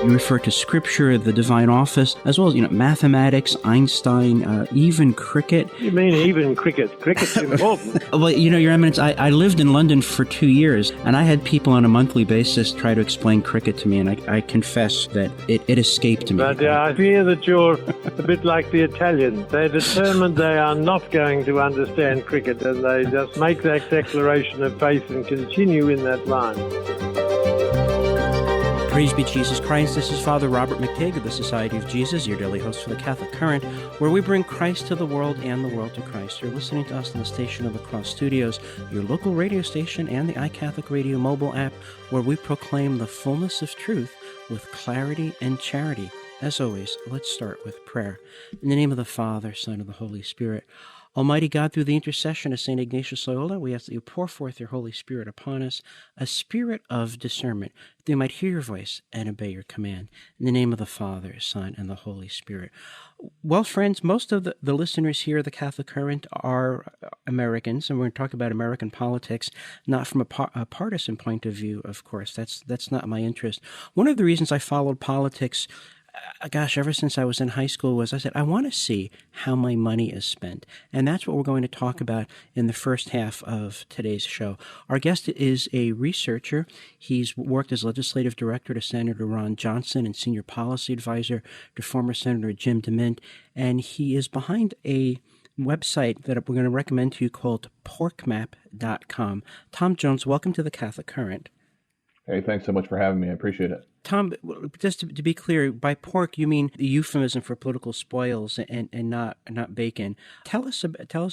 You refer to scripture, the divine office, as well as, mathematics, Einstein, even cricket. You mean even cricket? Cricket's important. Well, Your Eminence, I lived in London for 2 years, and I had people on a monthly basis try to explain cricket to me, and I confess that it escaped me. But I fear that you're a bit like the Italians. They're determined they are not going to understand cricket, and they just make that declaration of faith and continue in that line. Praise be Jesus Christ. This is Father Robert McTigg of the Society of Jesus, your daily host for the Catholic Current, where we bring Christ to the world and the world to Christ. You're listening to us in the Station of the Cross Studios, your local radio station, and the iCatholic Radio mobile app, where we proclaim the fullness of truth with clarity and charity. As always, let's start with prayer. In the name of the Father, Son, and the Holy Spirit. Almighty God, through the intercession of St. Ignatius Loyola, we ask that you pour forth your Holy Spirit upon us, a spirit of discernment, that we might hear your voice and obey your command. In the name of the Father, Son, and the Holy Spirit. Well, friends, most of the listeners here at the Catholic Current are Americans, and we're going to talk about American politics, not from a partisan point of view, of course. That's not my interest. One of the reasons I followed politics ever since I was in high school was I said, I want to see how my money is spent. And that's what we're going to talk about in the first half of today's show. Our guest is a researcher. He's worked as legislative director to Senator Ron Johnson and senior policy advisor to former Senator Jim DeMint. And he is behind a website that we're going to recommend to you called porkmap.com. Tom Jones, welcome to the Catholic Current. Hey, thanks so much for having me. I appreciate it. Tom, just to be clear, by pork you mean the euphemism for political spoils and not bacon. Tell us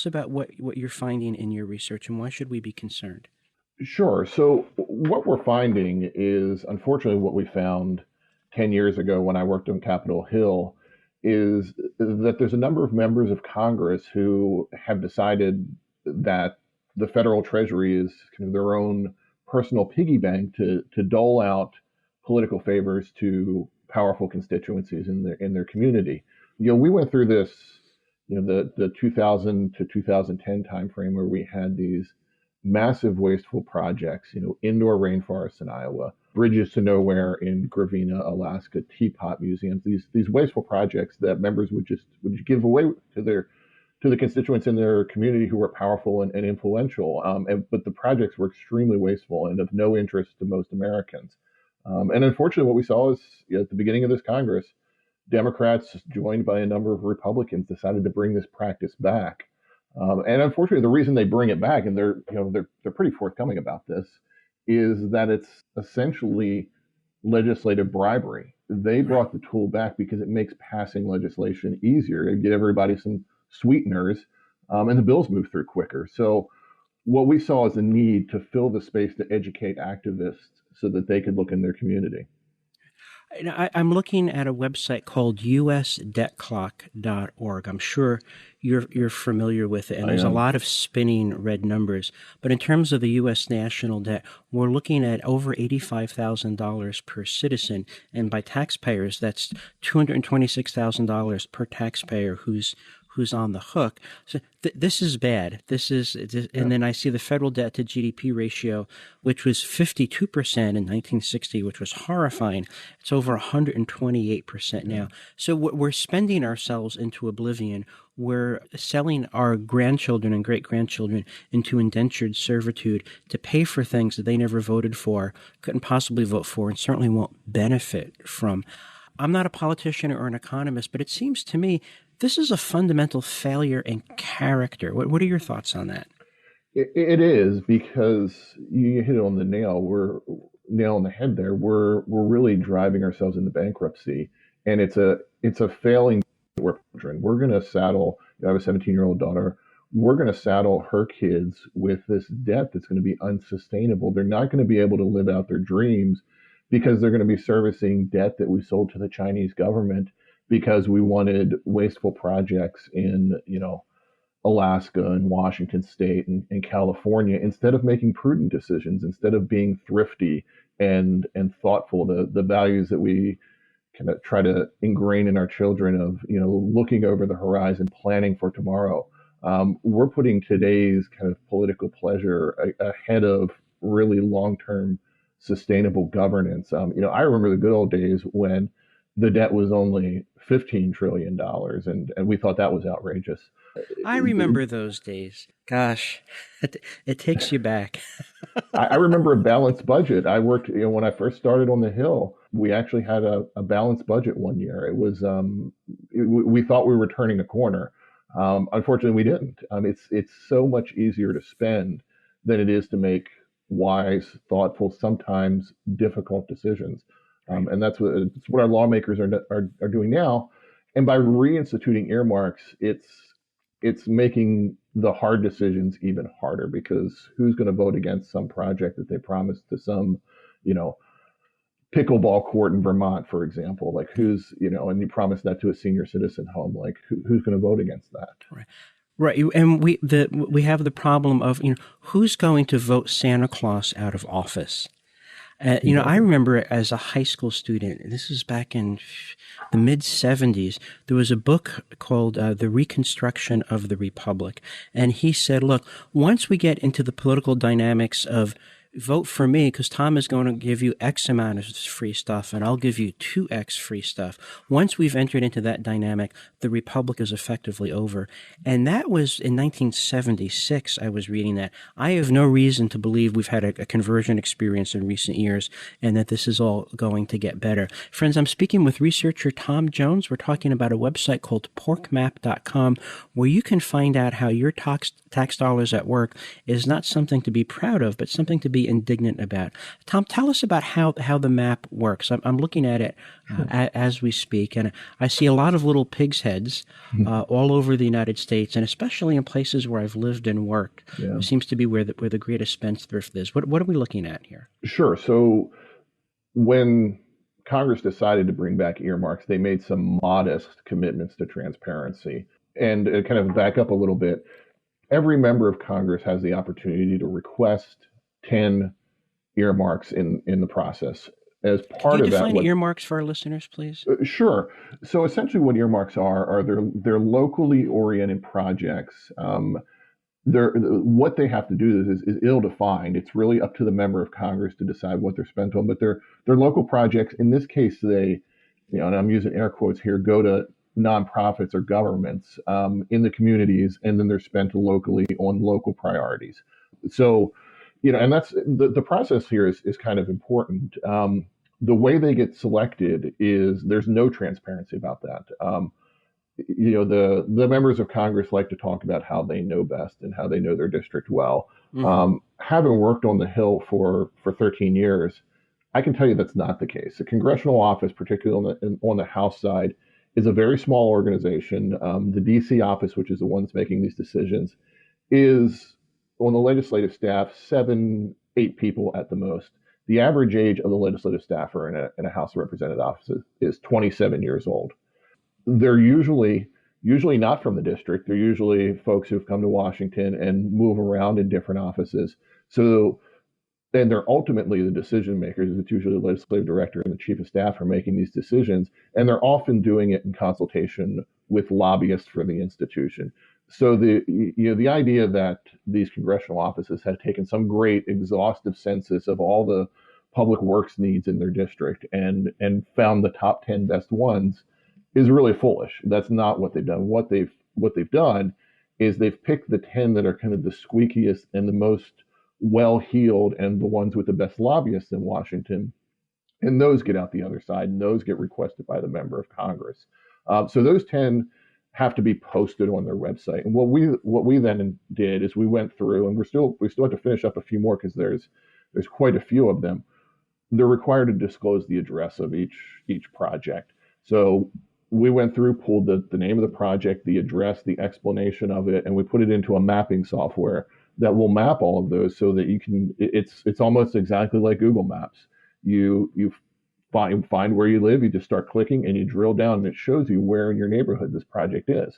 about what you're finding in your research and why should we be concerned? Sure. So what we're finding is, unfortunately, what we found 10 years ago when I worked on Capitol Hill is that there's a number of members of Congress who have decided that the federal treasury is kind of their own personal piggy bank to dole out political favors to powerful constituencies in their community. We went through this, the 2000 to 2010 timeframe where we had these massive wasteful projects, indoor rainforests in Iowa, bridges to nowhere in Gravina, Alaska, teapot museums, these wasteful projects that members would give away to the constituents in their community who were powerful and influential. But the projects were extremely wasteful and of no interest to most Americans. And unfortunately, what we saw is at the beginning of this Congress, Democrats, joined by a number of Republicans, decided to bring this practice back. And unfortunately, the reason they bring it back, and they're pretty forthcoming about this, is that it's essentially legislative bribery. They brought the tool back because it makes passing legislation easier. They get everybody some sweeteners, and the bills move through quicker. So what we saw is a need to fill the space to educate activists so that they could look in their community. I'm looking at a website called usdebtclock.org. I'm sure you're familiar with it, and there's a lot of spinning red numbers. But in terms of the U.S. national debt, we're looking at over $85,000 per citizen, and by taxpayers, that's $226,000 per taxpayer who's on the hook. So this is bad. And then I see the federal debt to GDP ratio, which was 52% in 1960, which was horrifying. It's over 128% now. So we're spending ourselves into oblivion. We're selling our grandchildren and great-grandchildren into indentured servitude to pay for things that they never voted for, couldn't possibly vote for, and certainly won't benefit from. I'm not a politician or an economist, but it seems to me this is a fundamental failure in character. What are your thoughts on that? It is, because you hit it on the nail. We're nail on the head there. We're really driving ourselves into bankruptcy, and it's a failing. We're going to saddle. I have a 17-year-old daughter. We're going to saddle her kids with this debt that's going to be unsustainable. They're not going to be able to live out their dreams because they're going to be servicing debt that we sold to the Chinese government because we wanted wasteful projects in, Alaska and Washington State and California, instead of making prudent decisions, instead of being thrifty and thoughtful, the values that we kind of try to ingrain in our children of, looking over the horizon, planning for tomorrow. We're putting today's kind of political pleasure ahead of really long-term sustainable governance. I remember the good old days when the debt was only $15 trillion, and we thought that was outrageous. I remember those days. Gosh, it takes you back. I remember a balanced budget. I worked, when I first started on the Hill, we actually had a balanced budget one year. It was, we thought we were turning a corner. Unfortunately, we didn't. It's so much easier to spend than it is to make wise, thoughtful, sometimes difficult decisions. And it's what our lawmakers are doing now. And by reinstituting earmarks, it's making the hard decisions even harder, because who's going to vote against some project that they promised to some, pickleball court in Vermont, for example? Like, and you promised that to a senior citizen home. Like, who's going to vote against that? Right. Right, and we have the problem of who's going to vote Santa Claus out of office. I remember as a high school student, this was back in the mid-'70s, there was a book called The Reconstruction of the Republic. And he said, look, once we get into the political dynamics of vote for me because Tom is going to give you X amount of free stuff and I'll give you 2X free stuff. Once we've entered into that dynamic, the Republic is effectively over. And that was in 1976, I was reading that. I have no reason to believe we've had a conversion experience in recent years and that this is all going to get better. Friends, I'm speaking with researcher Tom Jones. We're talking about a website called porkmap.com where you can find out how your tax dollars at work is not something to be proud of, but something to be indignant about. Tom, tell us about how the map works. I'm looking at it as we speak, and I see a lot of little pigs' heads all over the United States, and especially in places where I've lived and worked. Yeah. It seems to be where the greatest spendthrift is. What are we looking at here? Sure. So when Congress decided to bring back earmarks, they made some modest commitments to transparency. And kind of back up a little bit, every member of Congress has the opportunity to request 10 earmarks in the process. As part of that, define earmarks for our listeners, please? Sure. So essentially what earmarks are they're locally oriented projects. What they have to do is ill-defined. It's really up to the member of Congress to decide what they're spent on, but they're local projects. In this case, they, and I'm using air quotes here, go to nonprofits or governments in the communities, and then they're spent locally on local priorities. So, and that's the process here is kind of important. The way they get selected is there's no transparency about that. The members of Congress like to talk about how they know best and how they know their district well. Mm-hmm. Having worked on the Hill for 13 years, I can tell you that's not the case. The congressional office, particularly on the House side, is a very small organization. The DC office, which is the one that's making these decisions, is on the legislative staff 7-8 people at the most. The average age of the legislative staffer in a House of Representative office is 27 years old. They're usually not from the district. They're usually folks who've come to Washington and move around in different offices. So, and they're ultimately the decision makers. It's usually the legislative director and the chief of staff are making these decisions, and they're often doing it in consultation with lobbyists for the institution. So the idea that these congressional offices had taken some great exhaustive census of all the public works needs in their district and found the top 10 best ones is really foolish. That's not what they've done. What they've done is they've picked the 10 that are kind of the squeakiest and the most well-heeled and the ones with the best lobbyists in Washington, and those get out the other side, and those get requested by the member of Congress. So those 10 have to be posted on their website. And what we then did is we went through, and we still have to finish up a few more because there's quite a few of them. They're required to disclose the address of each project. So we went through, pulled the name of the project, the address, the explanation of it, and we put it into a mapping software that will map all of those so that you can. It's almost exactly like Google Maps. You find where you live, you just start clicking, and you drill down, and it shows you where in your neighborhood this project is.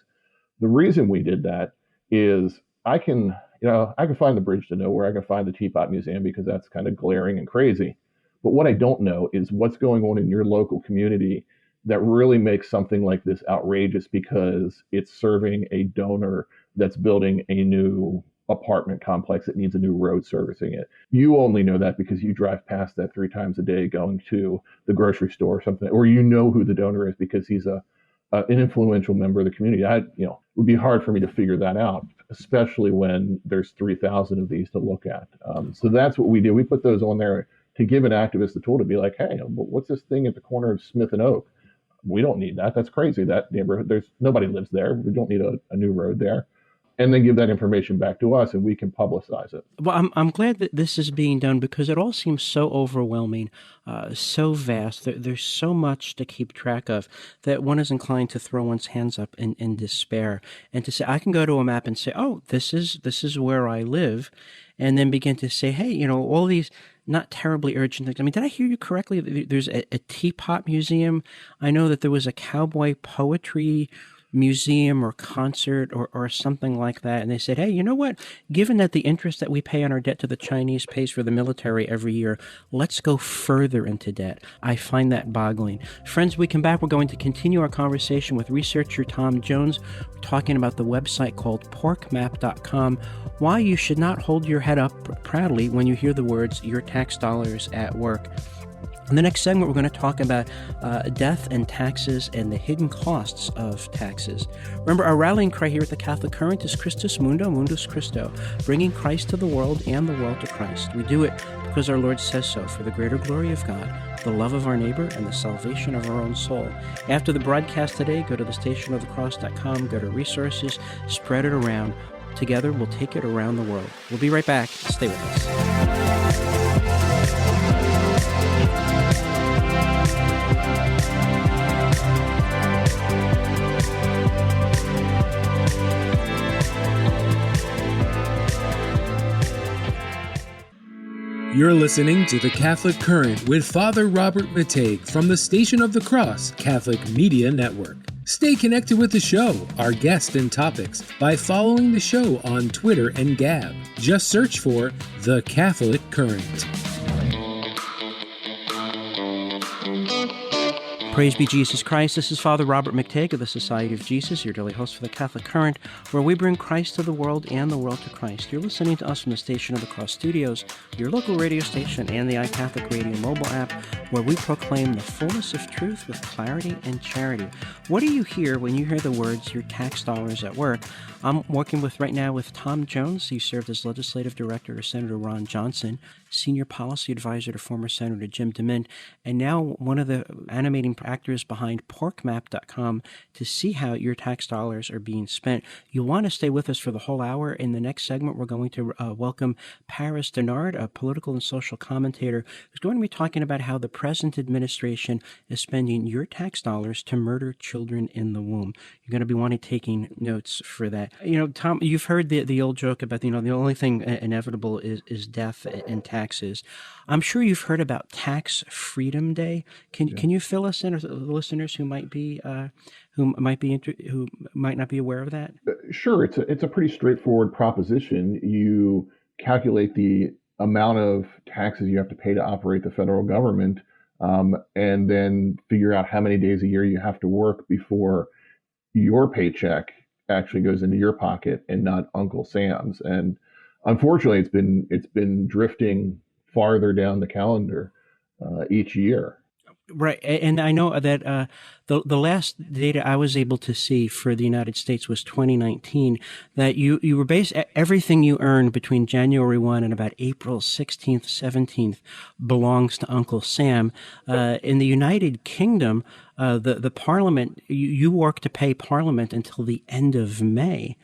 The reason we did that is I can find the Bridge to Nowhere, I can find the Teapot Museum because that's kind of glaring and crazy. But what I don't know is what's going on in your local community that really makes something like this outrageous because it's serving a donor that's building a new apartment complex that needs a new road servicing it. You only know that because you drive past that 3 times a day going to the grocery store or something, or you know who the donor is because he's an influential member of the community. It would be hard for me to figure that out, especially when there's 3,000 of these to look at. So that's what we do. We put those on there to give an activist the tool to be like, hey, what's this thing at the corner of Smith and Oak? We don't need that. That's crazy. That neighborhood, nobody lives there. We don't need a new road there. And then give that information back to us, and we can publicize it. Well, I'm glad that this is being done because it all seems so overwhelming, so vast. There's so much to keep track of that one is inclined to throw one's hands up in despair and to say, I can go to a map and say, oh, this is where I live, and then begin to say, hey, all these not terribly urgent things. I mean, did I hear you correctly? There's a teapot museum. I know that there was a cowboy poetry museum or concert or something like that. And they said, hey, you know what? Given that the interest that we pay on our debt to the Chinese pays for the military every year, let's go further into debt. I find that boggling. Friends, we come back. We're going to continue our conversation with researcher Tom Jones. We're talking about the website called porkmap.com, why you should not hold your head up proudly when you hear the words, your tax dollars at work. In the next segment, we're going to talk about death and taxes and the hidden costs of taxes. Remember, our rallying cry here at the Catholic Current is Christus Mundo, Mundus Christo, bringing Christ to the world and the world to Christ. We do it because our Lord says so, for the greater glory of God, the love of our neighbor, and the salvation of our own soul. After the broadcast today, go to thestationofthecross.com, go to resources, spread it around. Together, we'll take it around the world. We'll be right back. Stay with us. You're listening to The Catholic Current with Father Robert Matej from the Station of the Cross Catholic Media Network. Stay connected with the show, our guests and topics, by following the show on Twitter and Gab. Just search for The Catholic Current. Praise be Jesus Christ. This is Father Robert Matej of the Society of Jesus, your daily host for the Catholic Current, where we bring Christ to the world and the world to Christ. You're listening to us from the Station of the Cross Studios, your local radio station, and the iCatholic Radio mobile app, where we proclaim the fullness of truth with clarity and charity. What do you hear when you hear the words, your tax dollars at work? I'm working right now with Tom Jones. He served as legislative director to Senator Ron Johnson, senior policy advisor to former Senator Jim DeMint, and now one of the animating actors behind porkmap.com to see how your tax dollars are being spent. You'll want to stay with us for the whole hour. In the next segment, we're going to welcome Paris Dennard, a political and social commentator, who's going to be talking about how the present administration is spending your tax dollars to murder children in the womb. You're going to be wanting taking notes for that. Tom, you've heard the old joke about, the only thing inevitable is death and taxes. I'm sure you've heard about Tax Freedom Day. Can you fill us in, or the listeners who might not be aware of that? Sure, it's a pretty straightforward proposition. You calculate the amount of taxes you have to pay to operate the federal government, and then figure out how many days a year you have to work before your paycheck actually goes into your pocket and not Uncle Sam's. And unfortunately, it's been drifting farther down the calendar each year. Right, and I know that the last data I was able to see for the United States was 2019. That you were based everything you earned between January 1 and about April 16th, 17th belongs to Uncle Sam. In the United Kingdom, the Parliament, you work to pay Parliament until the end of May.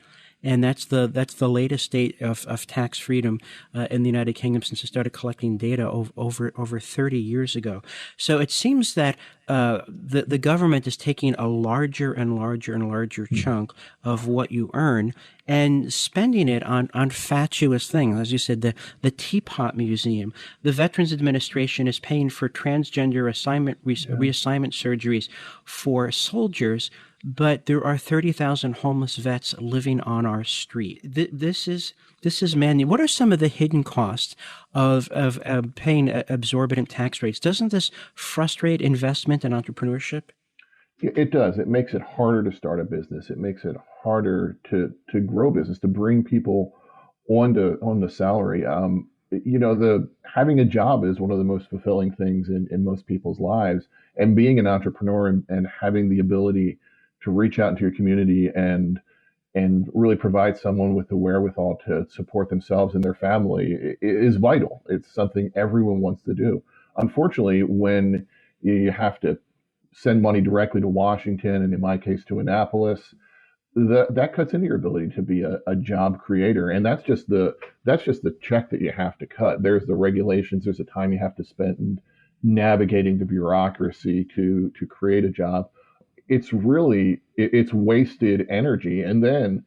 And that's the latest date of tax freedom in the United Kingdom since it started collecting data over 30 years ago. So it seems that the government is taking a larger and larger and larger chunk of what you earn and spending it on fatuous things. As you said, the Teapot Museum. The Veterans Administration is paying for transgender reassignment surgeries for soldiers, but there are 30,000 homeless vets living on our street. This is maddening. What are some of the hidden costs of paying exorbitant tax rates? Doesn't this frustrate investment and entrepreneurship? It does. It makes it harder to start a business. It makes it harder to grow business, to bring people on the salary. The having a job is one of the most fulfilling things in most people's lives, and being an entrepreneur and having the ability to reach out into your community and really provide someone with the wherewithal to support themselves and their family is vital. It's something everyone wants to do. Unfortunately, when you have to send money directly to Washington, and in my case to Annapolis, that cuts into your ability to be a job creator. And that's just the check that you have to cut. There's the regulations, there's the time you have to spend navigating the bureaucracy to create a job. It's wasted energy. And then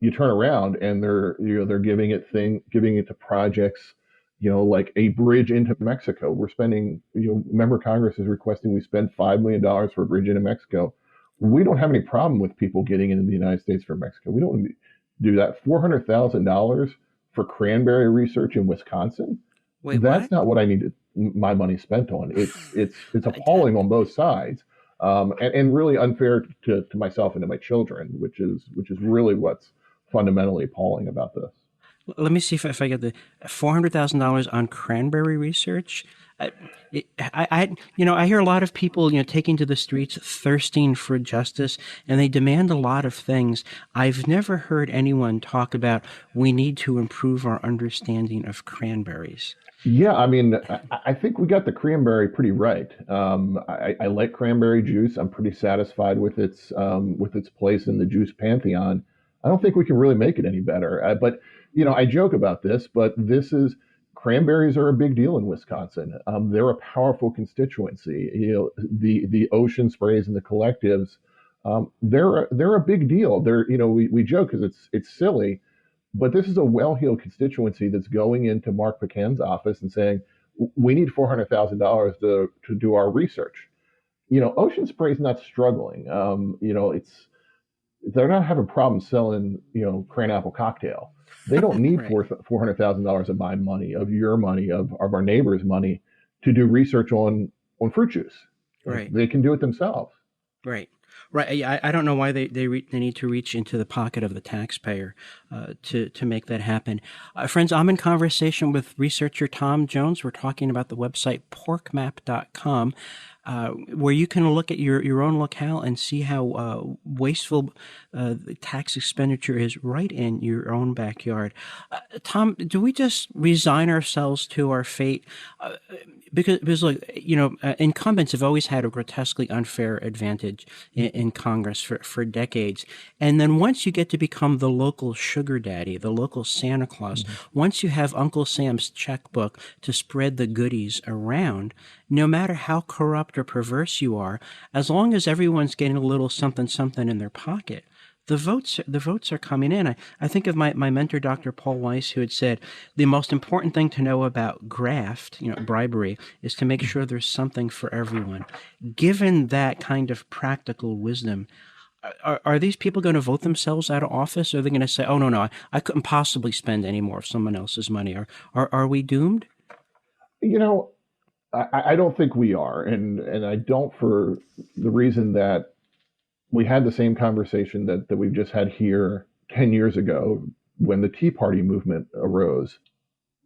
you turn around and they're giving it to projects, like a bridge into Mexico. We're spending, member Congress is requesting we spend $5 million for a bridge into Mexico. We don't have any problem with people getting into the United States from Mexico. We don't do that. $400,000 for cranberry research in Wisconsin. Wait, That's what? not what I needed my money spent on. It's appalling on both sides, and really unfair to myself and to my children, which is really what's fundamentally appalling about this. Let me see if I get the $400,000 on cranberry research. I hear a lot of people, taking to the streets thirsting for justice, and they demand a lot of things. I've never heard anyone talk about we need to improve our understanding of cranberries. Yeah, I mean, I think we got the cranberry pretty right. I like cranberry juice. I'm pretty satisfied with its place in the juice pantheon. I don't think we can really make it any better. But I joke about this, but cranberries are a big deal in Wisconsin. They're a powerful constituency. The ocean sprays and the collectives, they're a big deal. We joke because it's silly, but this is a well-heeled constituency that's going into Mark Pecan's office and saying, we need $400,000 to do our research. Ocean Spray's not struggling. They're not having problems selling, cran apple cocktail. They don't need Right. $400,000 of my money, of your money, of our neighbor's money to do research on fruit juice. Right. They can do it themselves. Right. Right. I don't know why they need to reach into the pocket of the taxpayer to make that happen. Friends, I'm in conversation with researcher Tom Jones. We're talking about the website porkmap.com, where you can look at your own locale and see how wasteful the tax expenditure is right in your own backyard. Tom, do we just resign ourselves to our fate? Because look, incumbents have always had a grotesquely unfair advantage in Congress for decades. And then once you get to become the local sugar daddy, the local Santa Claus, once you have Uncle Sam's checkbook to spread the goodies around, no matter how corrupt or perverse you are, as long as everyone's getting a little something in their pocket, the votes are coming in. I think of my mentor, Dr. Paul Weiss, who had said the most important thing to know about graft, bribery, is to make sure there's something for everyone. Given that kind of practical wisdom, are these people going to vote themselves out of office? Or are they going to say, oh, no, I couldn't possibly spend any more of someone else's money? Are we doomed? I don't think we are. And I don't, for the reason that we had the same conversation that we've just had here 10 years ago when the Tea Party movement arose.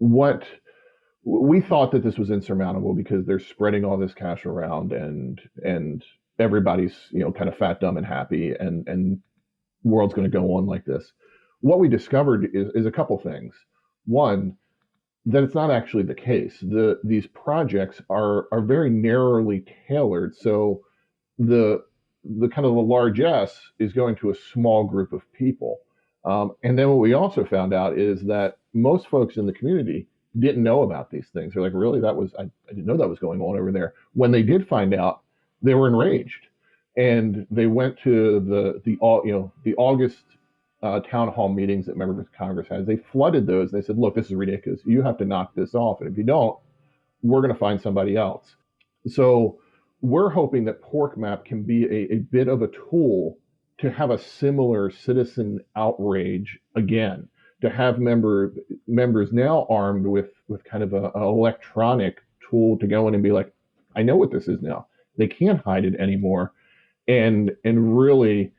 We thought that this was insurmountable because they're spreading all this cash around and everybody's, kind of fat, dumb, and happy, and world's going to go on like this. What we discovered is a couple things. One, that it's not actually the case. These projects are very narrowly tailored. So the kind of the largesse is going to a small group of people. And then what we also found out is that most folks in the community didn't know about these things. They're like, really, I didn't know that was going on over there. When they did find out, they were enraged. And they went to the August town hall meetings that members of Congress had. They flooded those. They said, look, this is ridiculous. You have to knock this off. And if you don't, we're going to find somebody else. So we're hoping that PorkMap can be a bit of a tool to have a similar citizen outrage again, to have members now armed with kind of an electronic tool to go in and be like, I know what this is now. They can't hide it anymore, and really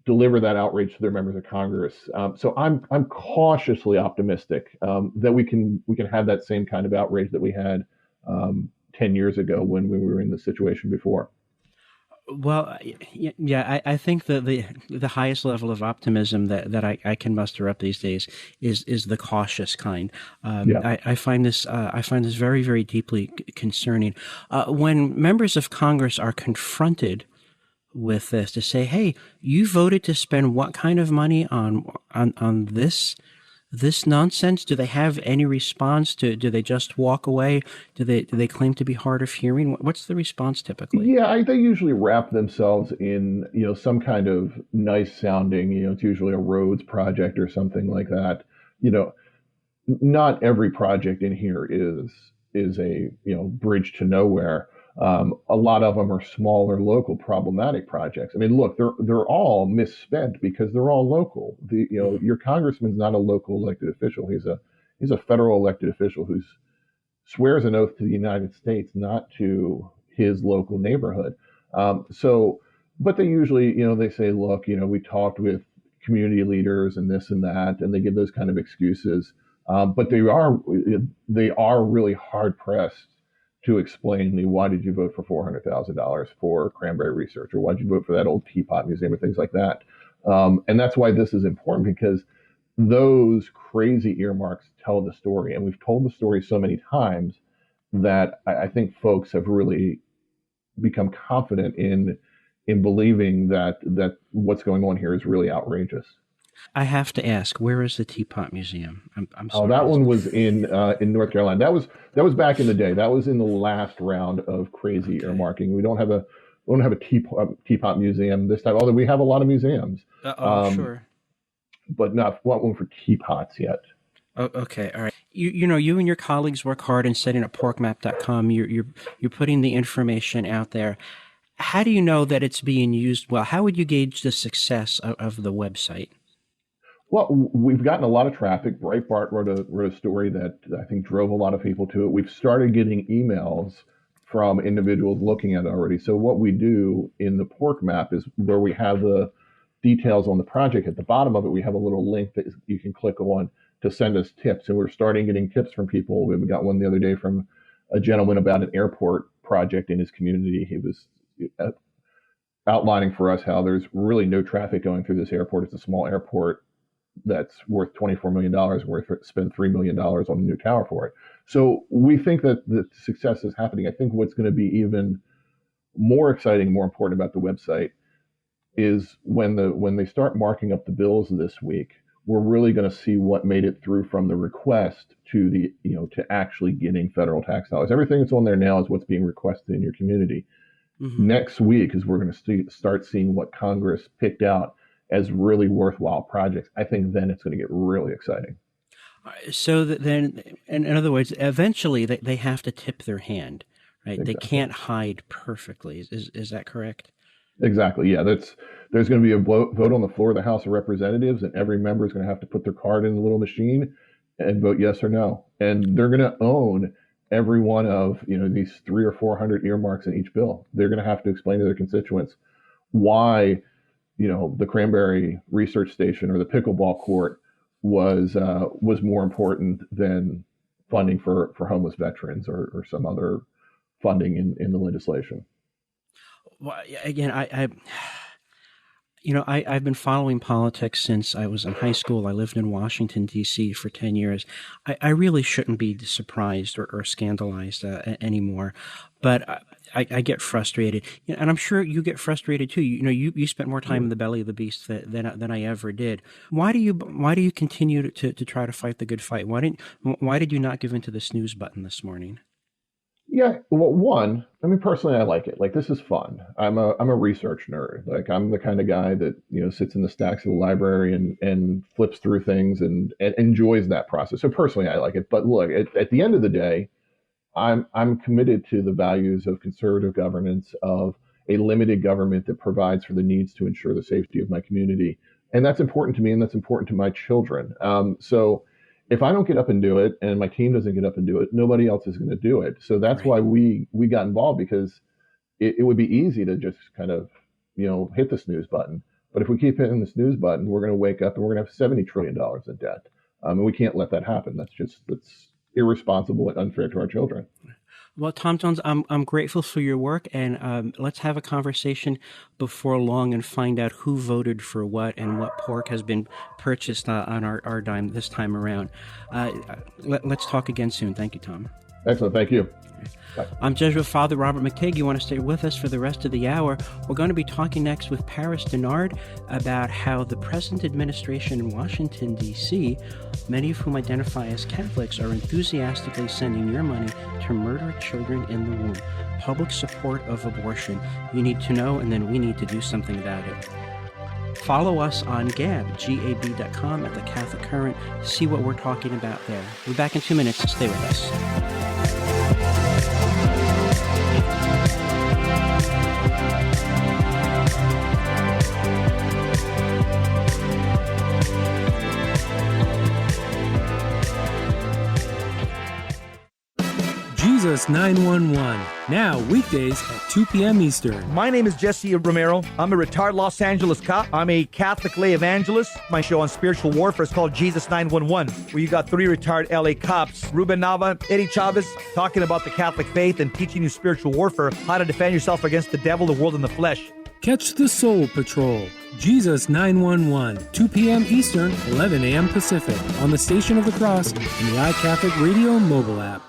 deliver that outrage to their members of Congress. So I'm cautiously optimistic that we can have that same kind of outrage that we had 10 years ago when we were in the situation before. Well, yeah, I think that the highest level of optimism that I can muster up these days is the cautious kind. Yeah. I find this very, very deeply concerning. When members of Congress are confronted with this, to say, "Hey, you voted to spend what kind of money on this nonsense?" Do they have any response? Do they just walk away? Do they claim to be hard of hearing? What's the response typically? Yeah, they usually wrap themselves in, some kind of nice sounding, it's usually a roads project or something like that. You know, not every project in here is a, bridge to nowhere. A lot of them are smaller, local, problematic projects. I mean, look, they're all misspent because they're all local. Your congressman's not a local elected official. He's a federal elected official who swears an oath to the United States, not to his local neighborhood. But they usually, they say, look, we talked with community leaders and this and that, and they give those kind of excuses. But they are really hard pressed to explain why did you vote for $400,000 for cranberry research, or why did you vote for that old teapot museum, or things like that. And that's why this is important, because those crazy earmarks tell the story, and we've told the story so many times that I think folks have really become confident in believing that what's going on here is really outrageous. I have to ask, where is the Teapot Museum? I'm Oh, sorry. that one was in North Carolina. That was back in the day. That was in the last round of crazy Okay. earmarking. We don't have a teapot museum this time, although we have a lot of museums, Sure. but not one for teapots yet. Oh, okay, all right. You and your colleagues work hard in setting up porkmap.com. You're putting the information out there. How do you know that it's being used well? How would you gauge the success of the website? Well, we've gotten a lot of traffic. Breitbart wrote a story that I think drove a lot of people to it. We've started getting emails from individuals looking at it already. So what we do in the pork map is, where we have the details on the project, at the bottom of it, we have a little link that you can click on to send us tips. And we're starting getting tips from people. We got one the other day from a gentleman about an airport project in his community. He was outlining for us how there's really no traffic going through this airport. It's a small airport that's worth $24 million, worth spend $3 million on a new tower for it. So we think that the success is happening. I think what's going to be even more exciting, more important about the website is when they start marking up the bills this week, we're really going to see what made it through from the request to to actually getting federal tax dollars. Everything that's on there now is what's being requested in your community. Mm-hmm. Next week is we're going to start seeing what Congress picked out as really worthwhile projects. I think then it's going to get really exciting. So then, in other words, eventually they have to tip their hand, right? Exactly. They can't hide perfectly. Is that correct? Exactly. Yeah, there's going to be a vote on the floor of the House of Representatives, and every member is going to have to put their card in the little machine and vote yes or no. And they're going to own every one of these 300 or 400 earmarks in each bill. They're going to have to explain to their constituents why the Cranberry Research Station or the pickleball court was more important than funding for homeless veterans or some other funding in the legislation. Well, again, I've been following politics since I was in high school. I lived in Washington, D.C. for 10 years. I really shouldn't be surprised or scandalized anymore, but I get frustrated, and I'm sure you get frustrated too. You spent more time in the belly of the beast than I ever did. Why do you continue to try to fight the good fight? Why did you not give in to the snooze button this morning? Yeah, well, personally, I like it. Like, this is fun. I'm a research nerd. Like, I'm the kind of guy that sits in the stacks of the library and flips through things and enjoys that process. So personally, I like it. But look, at the end of the day, I'm committed to the values of conservative governance, of a limited government that provides for the needs to ensure the safety of my community, and that's important to me, and that's important to my children. So if I don't get up and do it, and my team doesn't get up and do it, nobody else is going to do it. So that's why we got involved, because it would be easy to just kind of hit the snooze button. But if we keep hitting the snooze button, we're going to wake up and we're going to have $70 trillion in debt. And we can't let that happen. That's irresponsible and unfair to our children. Well, Tom Jones, I'm grateful for your work, and let's have a conversation before long and find out who voted for what and what pork has been purchased on our dime this time around. Let's talk again soon. Thank you, Tom. Excellent. Thank you. Bye. I'm Jesuit Father Robert McTigg. You want to stay with us for the rest of the hour? We're going to be talking next with Paris Dennard about how the present administration in Washington, D.C., many of whom identify as Catholics, are enthusiastically sending your money to murder children in the womb. Public support of abortion. You need to know, and then we need to do something about it. Follow us on gab.com at the Catholic Current. See what we're talking about there. We'll be back in 2 minutes, so stay with us. Jesus 911, now weekdays at 2 p.m. Eastern. My name is Jesse Romero. I'm a retired Los Angeles cop. I'm a Catholic lay evangelist. My show on spiritual warfare is called Jesus 911, where you got 3 retired LA cops, Ruben Nava, Eddie Chavez, talking about the Catholic faith and teaching you spiritual warfare, how to defend yourself against the devil, the world, and the flesh. Catch the Soul Patrol, Jesus 911, 2 p.m. Eastern, 11 a.m. Pacific, on the Station of the Cross and the iCatholic Radio mobile app.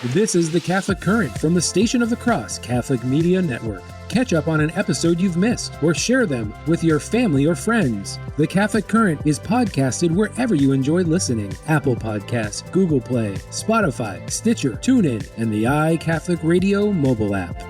This is the Catholic Current from the Station of the Cross Catholic Media Network. Catch up on an episode you've missed or share them with your family or friends. The Catholic Current is podcasted wherever you enjoy listening. Apple Podcasts, Google Play, Spotify, Stitcher, TuneIn, and the iCatholic Radio mobile app.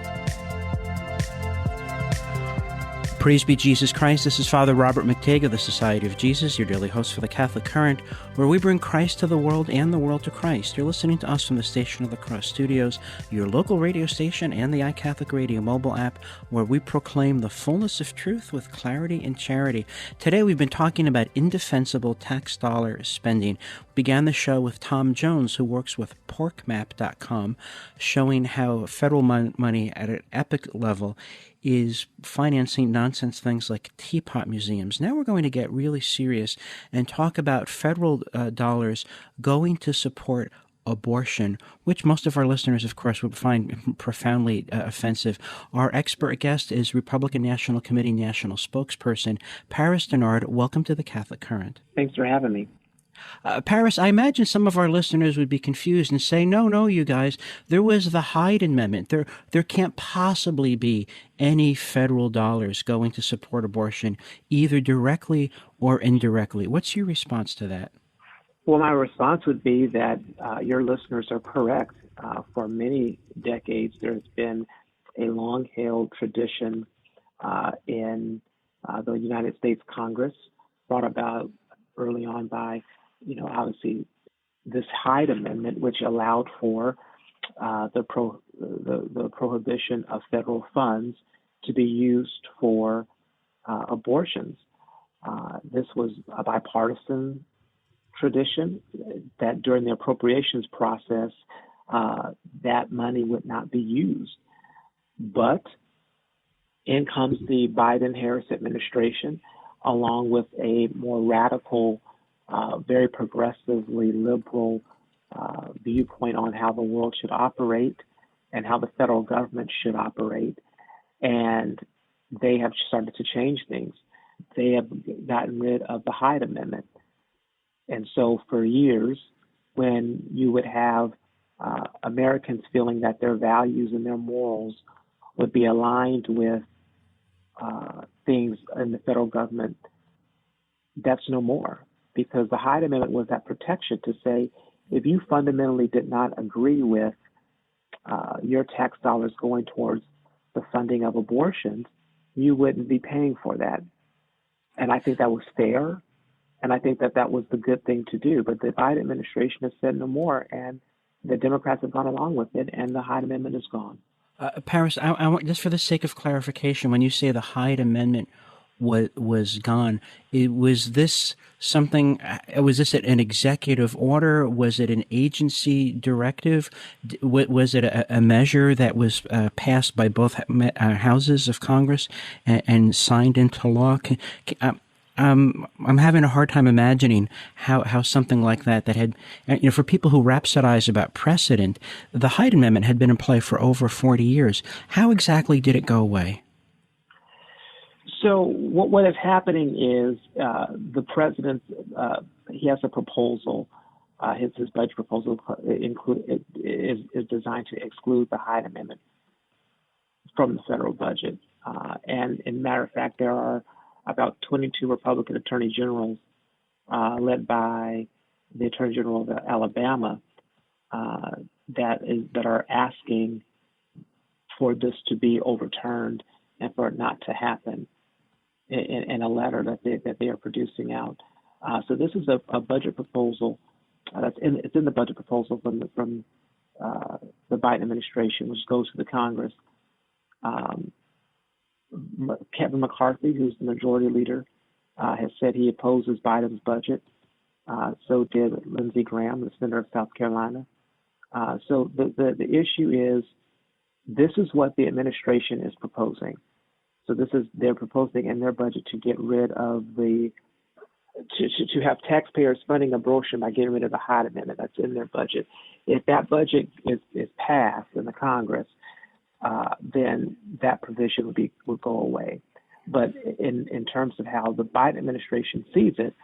Praise be Jesus Christ. This is Father Robert McTigg of the Society of Jesus, your daily host for the Catholic Current, where we bring Christ to the world and the world to Christ. You're listening to us from the Station of the Cross Studios, your local radio station, and the iCatholic Radio mobile app, where we proclaim the fullness of truth with clarity and charity. Today we've been talking about indefensible tax dollar spending. We began the show with Tom Jones, who works with porkmap.com, showing how federal money at an epic level is financing nonsense things like teapot museums. Now we're going to get really serious and talk about federal dollars going to support abortion, which most of our listeners, of course, would find profoundly offensive. Our expert guest is Republican National Committee National Spokesperson Paris Dennard. Welcome to the Catholic Current. Thanks for having me. Paris, I imagine some of our listeners would be confused and say, no, you guys, there was the Hyde Amendment. There can't possibly be any federal dollars going to support abortion, either directly or indirectly. What's your response to that? Well, my response would be that your listeners are correct. For many decades, there's been a long-held tradition in the United States Congress, brought about early on by obviously this Hyde Amendment, which allowed for the prohibition of federal funds to be used for abortions. This was a bipartisan tradition that during the appropriations process, that money would not be used. But in comes the Biden-Harris administration, along with a more radical, very progressively liberal viewpoint on how the world should operate and how the federal government should operate. And they have started to change things. They have gotten rid of the Hyde Amendment. And so for years, when you would have Americans feeling that their values and their morals would be aligned with things in the federal government, that's no more. Because the Hyde Amendment was that protection to say, if you fundamentally did not agree with your tax dollars going towards the funding of abortions, you wouldn't be paying for that. And I think that was fair. And I think that was the good thing to do. But the Biden administration has said no more, and the Democrats have gone along with it, and the Hyde Amendment is gone. Paris, I want, just for the sake of clarification, when you say the Hyde Amendment was gone. Was this something? Was this an executive order? Was it an agency directive? Was it a measure that was passed by both houses of Congress and signed into law? I'm having a hard time imagining how something like that had, for people who rhapsodize about precedent, the Hyde Amendment had been in play for over 40 years. How exactly did it go away? So what is happening is the president, he has a proposal. His budget proposal is designed to exclude the Hyde Amendment from the federal budget. And in matter of fact, there are about 22 Republican attorney generals led by the Attorney General of Alabama that are asking for this to be overturned and for it not to happen in a letter that they are producing out. So this is a budget proposal it's in the budget proposal from the Biden administration, which goes to the Congress. Kevin McCarthy, who's the majority leader, has said he opposes Biden's budget. So did Lindsey Graham, the senator of South Carolina. So the issue is, this is what the administration is proposing. So they're proposing in their budget to get rid of to have taxpayers funding abortion by getting rid of the Hyde Amendment. That's in their budget. If that budget is passed in the Congress, then that provision would go away. But in terms of how the Biden administration sees it,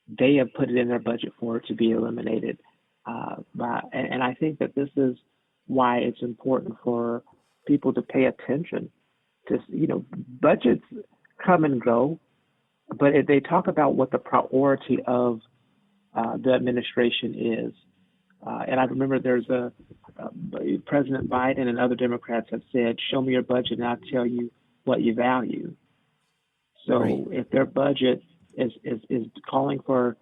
they have put it in their budget for it to be eliminated. And I think that this is why it's important for people to pay attention to, budgets come and go, but if they talk about what the priority of the administration is. And I remember there's President Biden and other Democrats have said, show me your budget and I'll tell you what you value. So right. If their budget is calling for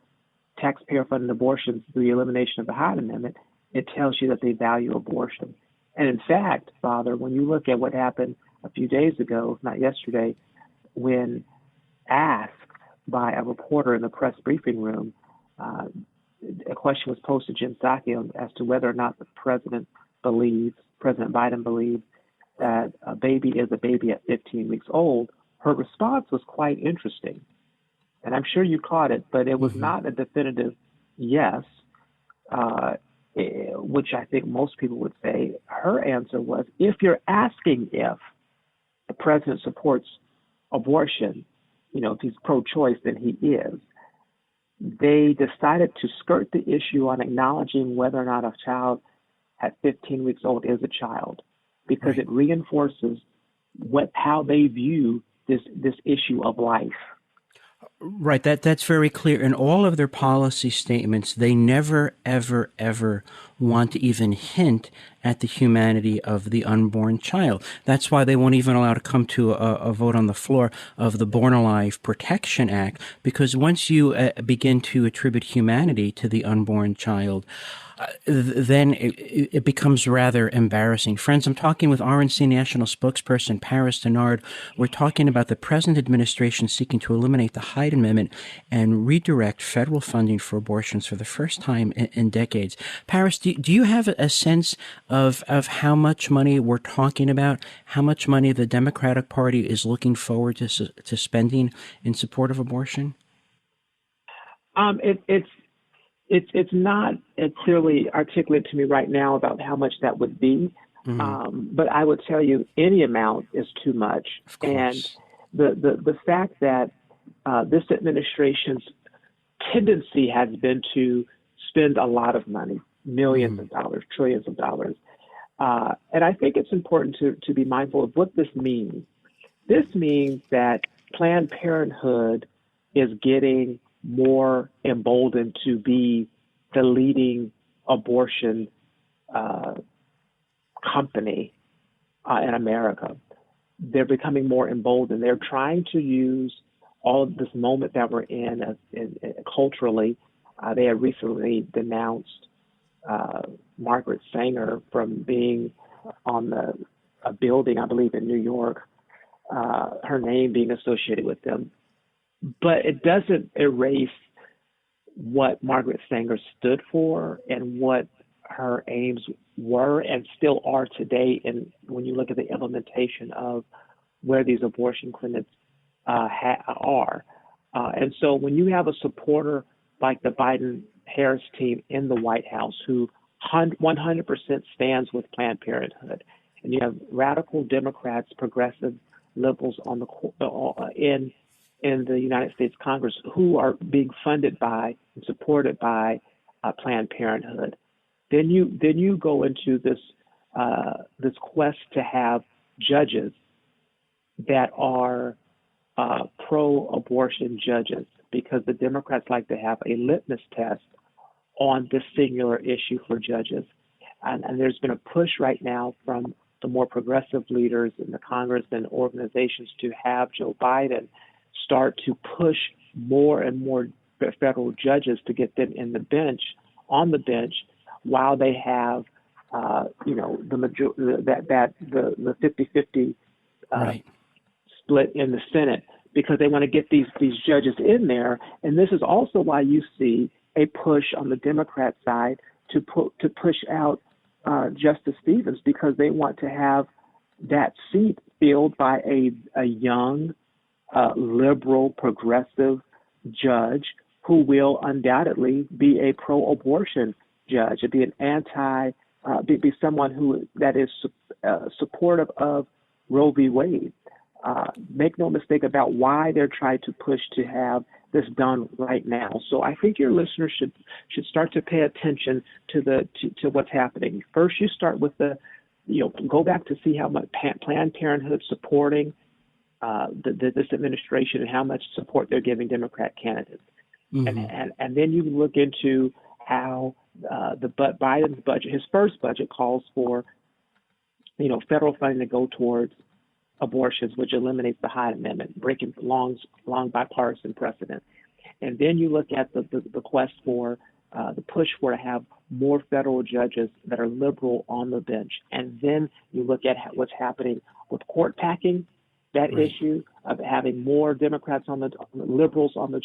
taxpayer-funded abortions through the elimination of the Hyde Amendment, it tells you that they value abortion. And in fact, Father, when you look at what happened a few days ago, if not yesterday, when asked by a reporter in the press briefing room, a question was posed to Jen Psaki as to whether or not President Biden believes that a baby is a baby at 15 weeks old. Her response was quite interesting. And I'm sure you caught it, but it was not a definitive yes, which I think most people would say. Her answer was, if you're asking if the president supports abortion, if he's pro-choice, then he is. They decided to skirt the issue on acknowledging whether or not a child at 15 weeks old is a child, because it reinforces how they view this issue of life. Right. That's very clear. In all of their policy statements, they never, ever, ever want to even hint at the humanity of the unborn child. That's why they won't even allow to come to a vote on the floor of the Born Alive Protection Act, because once you begin to attribute humanity to the unborn child, then it becomes rather embarrassing. Friends, I'm talking with RNC National Spokesperson Paris Dennard. We're talking about the present administration seeking to eliminate the Hyde Amendment and redirect federal funding for abortions for the first time in decades. Paris, do you have a sense of how much money we're talking about, how much money the Democratic Party is looking forward to spending in support of abortion? It's not clearly articulate to me right now about how much that would be, but I would tell you any amount is too much. And the fact that this administration's tendency has been to spend a lot of money, millions of dollars, trillions of dollars. And I think it's important to be mindful of what this means. This means that Planned Parenthood is getting more emboldened to be the leading abortion company in America. They're becoming more emboldened. They're trying to use all of this moment that we're in culturally. They have recently denounced Margaret Sanger from being on a building, I believe, in New York, her name being associated with them. But it doesn't erase what Margaret Sanger stood for and what her aims were and still are today. And when you look at the implementation of where these abortion clinics are. And so when you have a supporter like the Biden-Harris team in the White House who 100% stands with Planned Parenthood, and you have radical Democrats, progressive liberals on the in the United States Congress who are being funded by and supported by Planned Parenthood, then you go into this this quest to have judges that are pro-abortion judges, because the Democrats like to have a litmus test on this singular issue for judges. And there's been a push right now from the more progressive leaders in the Congress and organizations to have Joe Biden start to push more and more federal judges to get them on the bench, while they have, the 50-50 Right. split in the Senate, because they want to get these judges in there. And this is also why you see a push on the Democrat side to push out Justice Stevens, because they want to have that seat filled by a young, liberal, progressive judge who will undoubtedly be a pro-abortion judge, be an be someone that is supportive of Roe v. Wade. Make no mistake about why they're trying to push to have this done right now. So I think your listeners should start to pay attention to what's happening. First, you start with go back to see how much Planned Parenthood supporting this administration and how much support they're giving Democrat candidates. Mm-hmm. And then you look into how Biden's budget, his first budget, calls for federal funding to go towards abortions, which eliminates the Hyde Amendment, breaking long bipartisan precedent. And then you look at the quest for the push for to have more federal judges that are liberal on the bench. And then you look at what's happening with court packing, that right. issue of having more Democrats liberals on the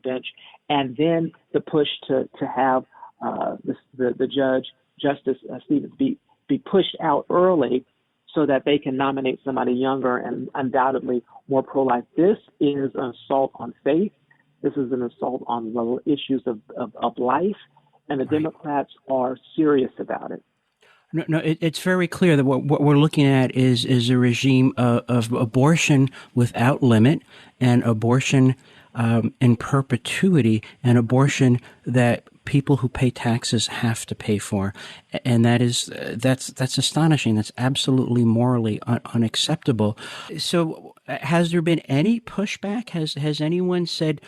bench, and then the push to have the judge, Justice Stevens, be pushed out early so that they can nominate somebody younger and undoubtedly more pro-life. This is an assault on faith. This is an assault on the issues of life, and the right. Democrats are serious about it. No, it's very clear that what we're looking at is a regime of abortion without limit, and abortion in perpetuity, and abortion that people who pay taxes have to pay for, and that's astonishing. That's absolutely morally unacceptable. So, has there been any pushback? Has anyone said,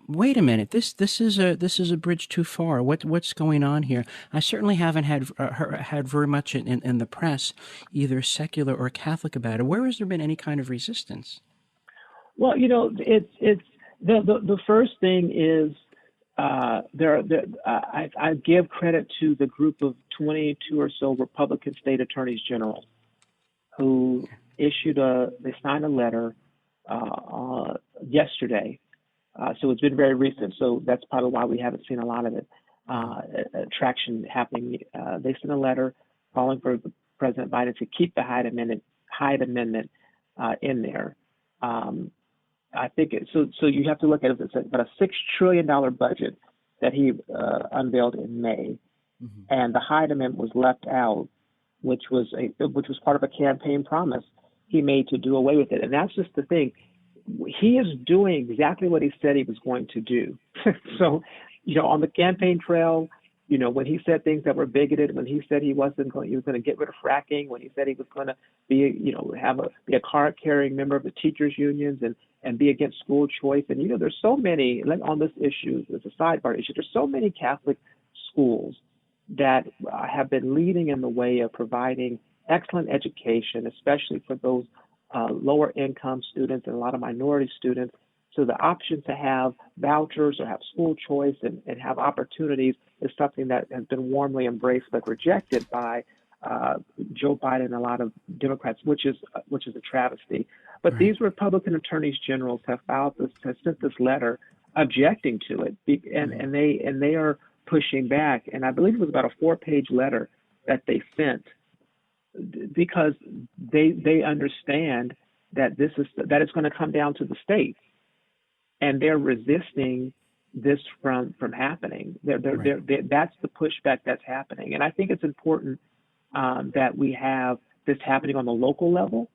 wait a minute, this is a bridge too far? What's going on here? I certainly haven't had very much in the press, either secular or Catholic, about it. Where has there been any kind of resistance? Well, it's the first thing is I give credit to the group of 22 or so Republican state attorneys general who they signed a letter yesterday. So it's been very recent. So that's probably why we haven't seen a lot of it traction happening. They sent a letter calling for President Biden to keep the Hyde Amendment in there. I think so you have to look at it. It's about a $6 trillion budget that he unveiled in May, mm-hmm. and the Hyde Amendment was left out, which was part of a campaign promise he made to do away with it. And that's just the thing. He is doing exactly what he said he was going to do. So, on the campaign trail, when he said things that were bigoted, when he said he was going to get rid of fracking, when he said he was going to be a card-carrying member of the teachers unions and be against school choice. And, there's so many, on this issue, it's a sidebar issue, there's so many Catholic schools that have been leading in the way of providing excellent education, especially for those lower income students and a lot of minority students. So the option to have vouchers or have school choice and have opportunities is something that has been warmly embraced but rejected by Joe Biden and a lot of Democrats, which is a travesty. But Right. these Republican attorneys generals have sent this letter objecting to it, and they are pushing back. And I believe it was about a 4-page letter that they sent because they understand that it's going to come down to the states, and they're resisting this from happening. That's the pushback that's happening, and I think it's important that we have this happening on the local level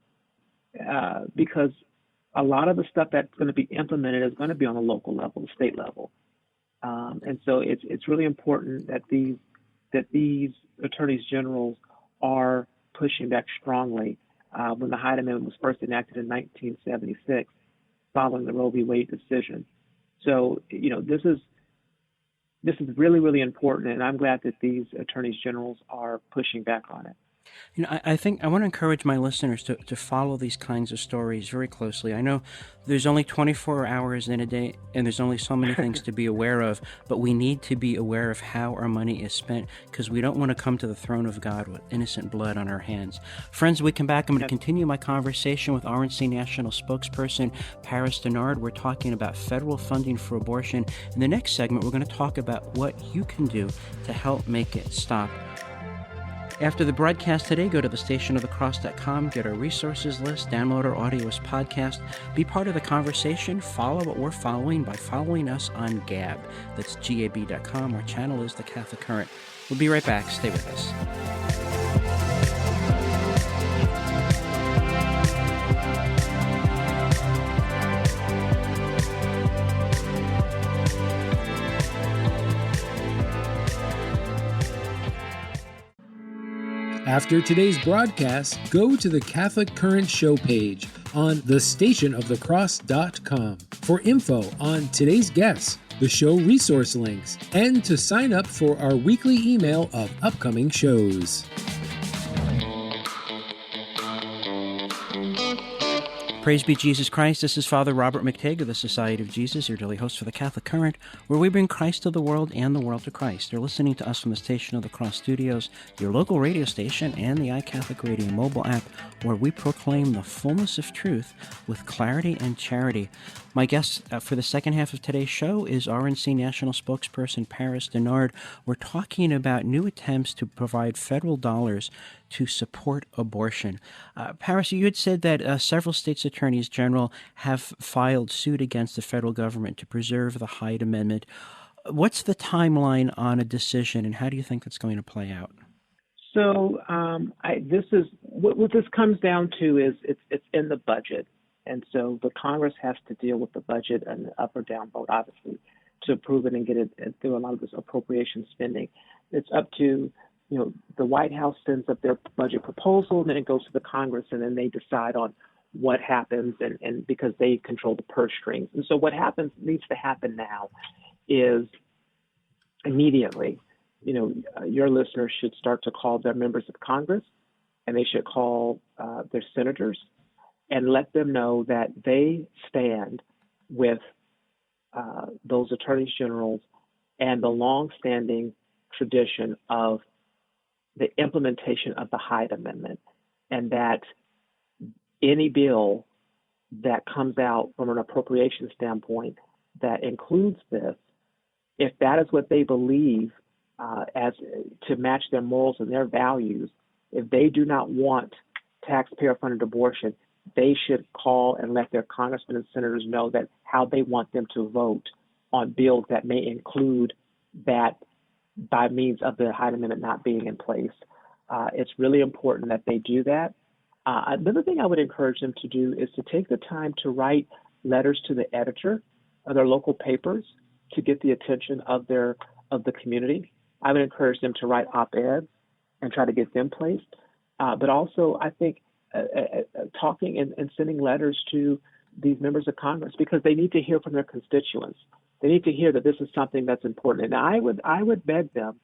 because a lot of the stuff that's going to be implemented is going to be on the local level, the state level, and so it's really important that these attorneys generals are pushing back strongly. When the Hyde Amendment was first enacted in 1976, following the Roe v. Wade decision. So, this is really, really important, and I'm glad that these attorneys generals are pushing back on it. I think I want to encourage my listeners to follow these kinds of stories very closely. I know there's only 24 hours in a day, and there's only so many things to be aware of, but we need to be aware of how our money is spent because we don't want to come to the throne of God with innocent blood on our hands. Friends, we come back. I'm going to continue my conversation with RNC National Spokesperson Paris Dennard. We're talking about federal funding for abortion. In the next segment, we're going to talk about what you can do to help make it stop. After the broadcast today, go to thestationofthecross.com, get our resources list, download our audio as podcast, be part of the conversation, follow what we're following by following us on Gab. That's gab.com. Our channel is The Catholic Current. We'll be right back. Stay with us. After today's broadcast, go to the Catholic Current show page on thestationofthecross.com for info on today's guests, the show resource links, and to sign up for our weekly email of upcoming shows. Praise be Jesus Christ. This is Father Robert McTague of the Society of Jesus, your daily host for the Catholic Current, where we bring Christ to the world and the world to Christ. You're listening to us from the Station of the Cross Studios, your local radio station, and the iCatholic Radio mobile app, where we proclaim the fullness of truth with clarity and charity. My guest for the second half of today's show is RNC National Spokesperson Paris Dennard. We're talking about new attempts to provide federal dollars to support abortion. Paris, you had said that several states' attorneys general have filed suit against the federal government to preserve the Hyde Amendment. What's the timeline on a decision, and how do you think that's going to play out? So this is what this comes down to is it's in the budget. And so the Congress has to deal with the budget and the up or down vote, obviously, to approve it and get it through a lot of this appropriation spending. It's up to, the White House sends up their budget proposal, and then it goes to the Congress, and then they decide on what happens, and because they control the purse strings. And so what needs to happen now is immediately, your listeners should start to call their members of Congress, and they should call their senators and let them know that they stand with those attorneys generals and the longstanding tradition of the implementation of the Hyde Amendment, and that any bill that comes out from an appropriation standpoint that includes this, if that is what they believe as to match their morals and their values, if they do not want taxpayer-funded abortion, they should call and let their congressmen and senators know that how they want them to vote on bills that may include that by means of the Hyde Amendment not being in place. It's really important that they do that. Another thing I would encourage them to do is to take the time to write letters to the editor of their local papers to get the attention of the community. I would encourage them to write op-eds and try to get them placed. But also, I think talking and sending letters to these members of Congress, because they need to hear from their constituents. They need to hear that this is something that's important. And I would beg them,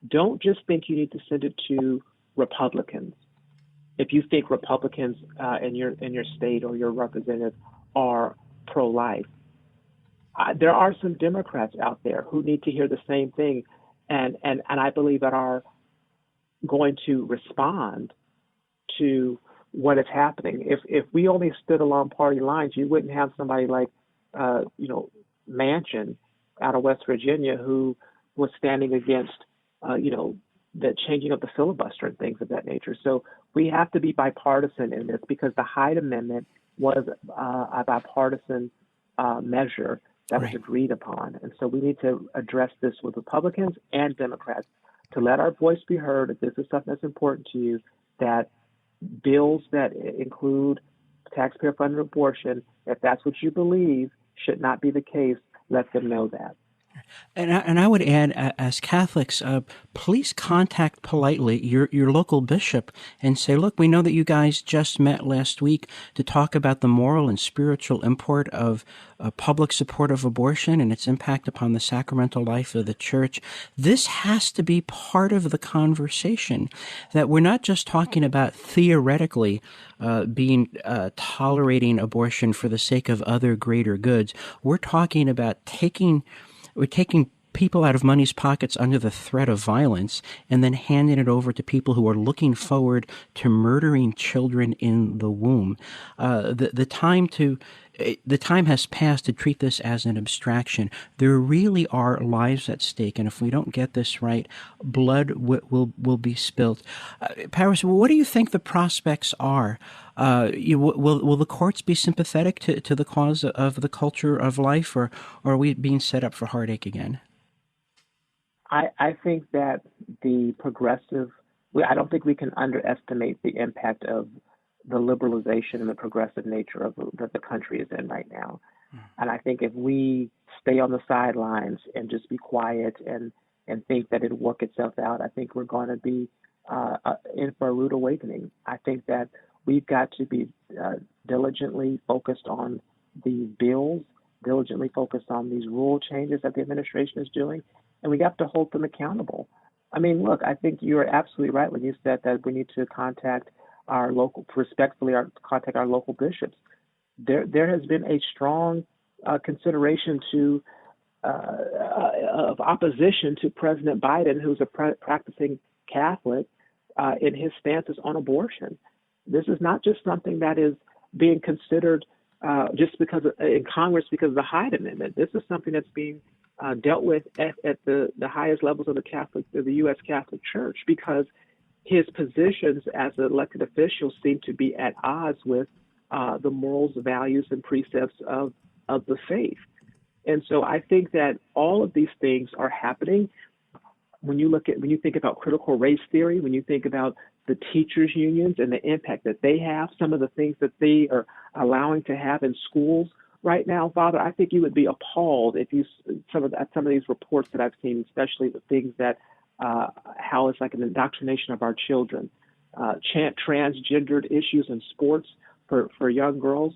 don't just think you need to send it to Republicans. If you think Republicans in your state or your representative are pro-life, there are some Democrats out there who need to hear the same thing. And I believe that our going to respond to what is happening. If we only stood along party lines, you wouldn't have somebody like, Manchin out of West Virginia who was standing against, the changing of the filibuster and things of that nature. So we have to be bipartisan in this because the Hyde Amendment was a bipartisan measure that was agreed upon. And so we need to address this with Republicans and Democrats to let our voice be heard. If this is something that's important to you, that bills that include taxpayer-funded abortion, if that's what you believe, should not be the case, let them know that. And I would add, as Catholics, please contact politely your local bishop and say, look, we know that you guys just met last week to talk about the moral and spiritual import of public support of abortion and its impact upon the sacramental life of the church. This has to be part of the conversation, that we're not just talking about theoretically tolerating abortion for the sake of other greater goods. We're talking about we're taking people out of money's pockets under the threat of violence and then handing it over to people who are looking forward to murdering children in the womb. The time has passed to treat this as an abstraction. There really are lives at stake, and if we don't get this right, blood will be spilt. Paris, what do you think the prospects are? Will the courts be sympathetic to the cause of the culture of life, or are we being set up for heartache again? I think that I don't think we can underestimate the impact of the liberalization and the progressive nature that the country is in right now. And I think if we stay on the sidelines and just be quiet and think that it'll work itself out, I think we're going to be in for a rude awakening. I think that we've got to be diligently focused on these bills, diligently focused on these rule changes that the administration is doing, and we have to hold them accountable. I mean, look, I think you're absolutely right when you said that we need to contact our local bishops. There has been a strong consideration of opposition to President Biden, who's a practicing Catholic, in his stances on abortion. This is not just something that is being considered just because in Congress because of the Hyde Amendment. This is something that's being dealt with at the highest levels of the U.S. Catholic Church, because his positions as an elected official seem to be at odds with the morals, values, and precepts of the faith. And so I think that all of these things are happening. When you think about critical race theory, when you think about the teachers' unions and the impact that they have, some of the things that they are allowing to have in schools right now, Father, I think you would be appalled if you some of these reports that I've seen, especially the things that how it's like an indoctrination of our children, transgendered issues in sports for young girls.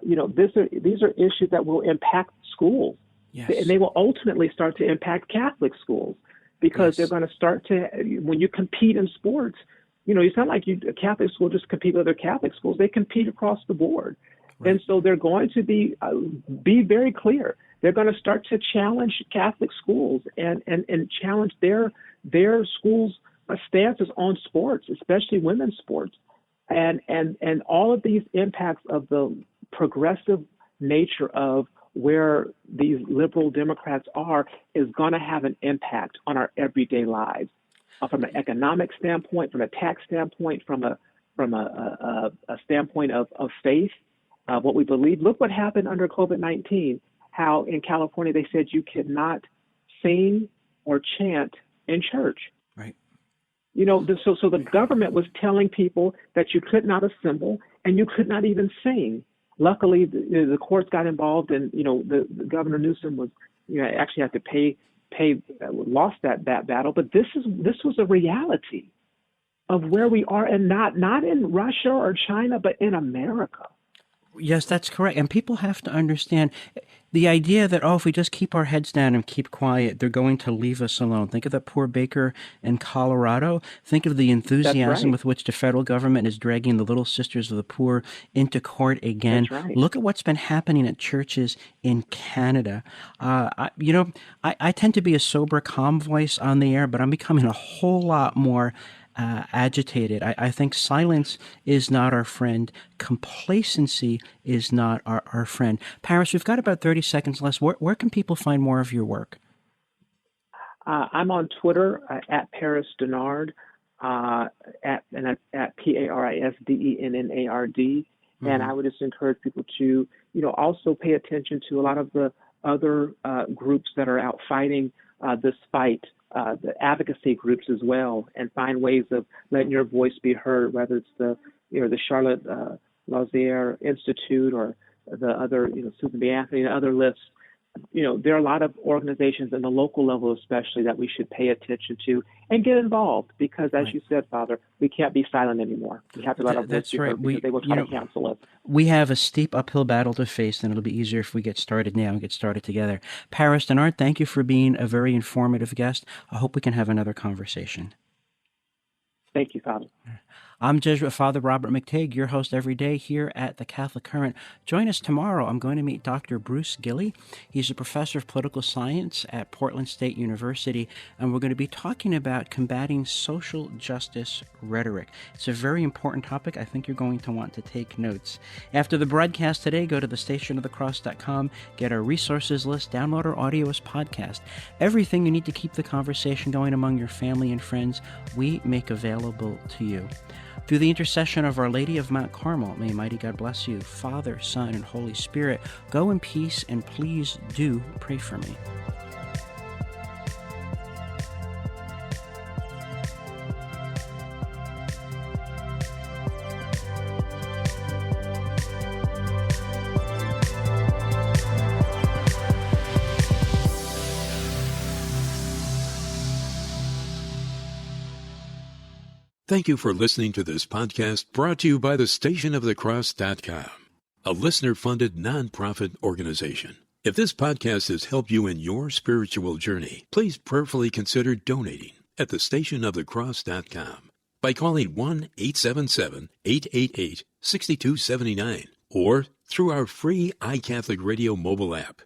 These are issues that will impact schools, yes. And they will ultimately start to impact Catholic schools, because yes. They're going to start to, when you compete in sports, it's not like a Catholic school just compete with other Catholic schools. They compete across the board. Right. And so they're going to be very clear. They're going to start to challenge Catholic schools and challenge their schools' stances on sports, especially women's sports. And all of these impacts of the progressive nature of where these liberal Democrats are is going to have an impact on our everyday lives, from an economic standpoint, from a tax standpoint, from a standpoint of faith, what we believe. Look what happened under COVID-19, how in California they said you could not sing or chant in church. Right. So the government was telling people that you could not assemble and you could not even sing. Luckily, the courts got involved, and the Governor Newsom was actually had to lost that battle. But this was a reality of where we are, and not in Russia or China, but in America. Yes, that's correct. And people have to understand the idea that, if we just keep our heads down and keep quiet, they're going to leave us alone. Think of that poor baker in Colorado. Think of the enthusiasm with which the federal government is dragging the Little Sisters of the Poor into court again. That's right. Look at what's been happening at churches in Canada. I tend to be a sober, calm voice on the air, but I'm becoming a whole lot more agitated. I think silence is not our friend. Complacency is not our friend. Paris, we've got about 30 seconds left. Where can people find more of your work? I'm on Twitter at Paris Dennard, at ParisDennard. And I would just encourage people to, also pay attention to a lot of the other groups that are out fighting this fight, the advocacy groups as well, and find ways of letting your voice be heard, whether it's the Charlotte Lausier Institute or the other, Susan B. Anthony and other lists. There are a lot of organizations in the local level, especially, that we should pay attention to and get involved, because, as you said, Father, we can't be silent anymore. We have to let our voice be heard, because they will try to cancel us. We have a steep uphill battle to face, and it'll be easier if we get started now and get started together. Paris Dennard, thank you for being a very informative guest. I hope we can have another conversation. Thank you, Father. I'm Jesuit Father Robert McTague, your host every day here at the Catholic Current. Join us tomorrow. I'm going to meet Dr. Bruce Gilley. He's a professor of political science at Portland State University, and we're going to be talking about combating social justice rhetoric. It's a very important topic. I think you're going to want to take notes. After the broadcast today, go to thestationofthecross.com, get our resources list, download our audio as podcast. Everything you need to keep the conversation going among your family and friends, we make available to you. Through the intercession of Our Lady of Mount Carmel, may mighty God bless you, Father, Son, and Holy Spirit. Go in peace, and please do pray for me. Thank you for listening to this podcast brought to you by thestationofthecross.com, a listener-funded nonprofit organization. If this podcast has helped you in your spiritual journey, please prayerfully consider donating at thestationofthecross.com by calling 1-877-888-6279 or through our free iCatholic Radio mobile app.